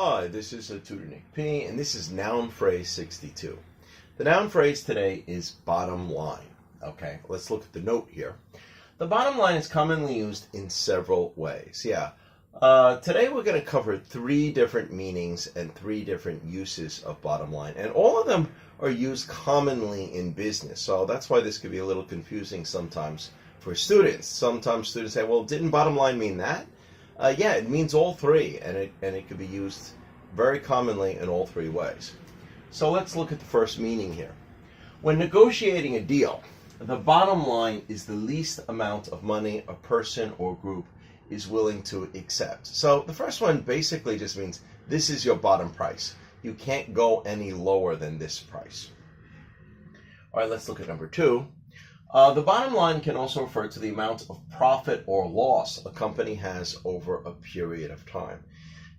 Hi, this is Tutor Nick P, and this is noun phrase 62. The noun phrase today is bottom line. Okay, let's look at the note here. The bottom line is commonly used in several ways. Today we're going to cover three different meanings and three different uses of bottom line, and all of them are used commonly in business. So that's why this could be a little confusing sometimes for students. Sometimes students say, well, didn't bottom line mean that? Yeah, it means all three, and it could be used very commonly in all three ways. So let's look at the first meaning here. When negotiating a deal, the bottom line is the least amount of money a person or group is willing to accept. So the first one basically just means this is your bottom price. You can't go any lower than this price. All right, let's look at number two. The bottom line can also refer to the amount of profit or loss a company has over a period of time.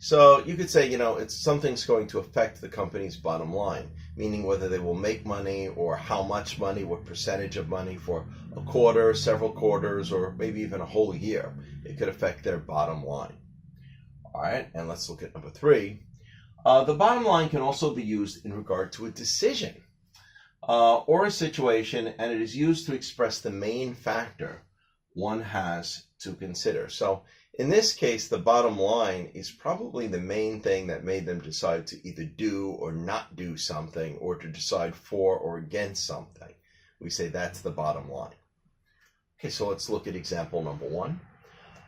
So you could say, it's something's going to affect the company's bottom line, meaning whether they will make money or how much money, what percentage of money for a quarter, several quarters, or maybe even a whole year. It could affect their bottom line. All right, and let's look at number three. The bottom line can also be used in regard to a decision or a situation, and it is used to express the main factor one has to consider. So in this case, the bottom line is probably the main thing that made them decide to either do or not do something, or to decide for or against something. We say that's the bottom line. Okay, so let's look at example number one.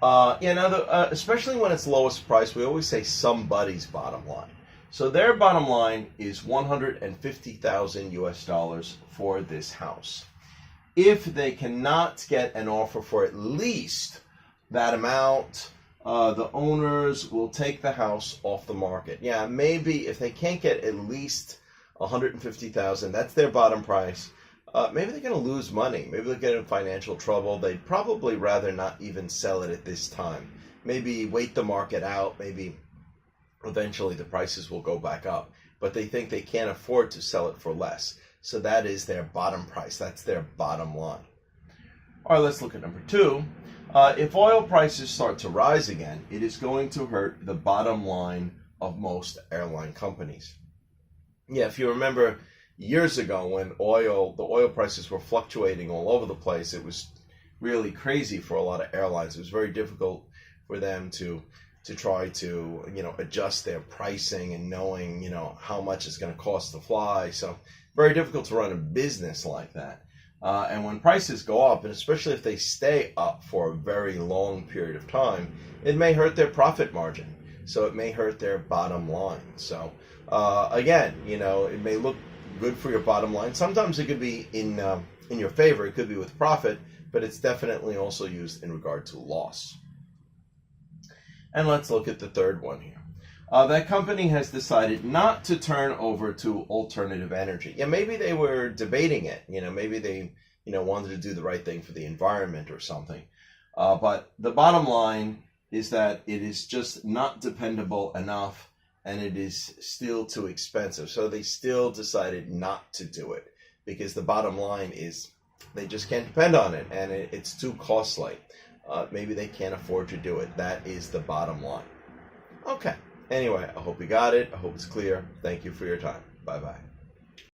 Especially when it's lowest price, we always say somebody's bottom line. So their bottom line is $150,000 US for this house. If they cannot get an offer for at least that amount, the owners will take the house off the market. Yeah, maybe if they can't get at least $150,000, that's their bottom price. Maybe they're going to lose money. Maybe they'll get in financial trouble. They'd probably rather not even sell it at this time. Maybe wait the market out. Maybe eventually the prices will go back up, but they think they can't afford to sell it for less. So that is their bottom price. That's their bottom line. All right, let's look at number two. If oil prices start to rise again, it is going to hurt the bottom line of most airline companies. Yeah, if you remember years ago when the oil prices were fluctuating all over the place, it was really crazy for a lot of airlines. It was very difficult for them to try to, adjust their pricing and knowing, how much it's going to cost to fly. So very difficult to run a business like that. And when prices go up, and especially if they stay up for a very long period of time, it may hurt their profit margin. So it may hurt their bottom line. So again, it may look good for your bottom line. Sometimes it could be in your favor. It could be with profit, but it's definitely also used in regard to loss. And let's look at the third one here. That company has decided not to turn over to alternative energy. Yeah, maybe they were debating it. Maybe they, wanted to do the right thing for the environment or something. But the bottom line is that it is just not dependable enough, and it is still too expensive. So they still decided not to do it because the bottom line is they just can't depend on it, and it's too costly. Maybe they can't afford to do it. That is the bottom line. Okay. Anyway, I hope you got it. I hope it's clear. Thank you for your time. Bye-bye.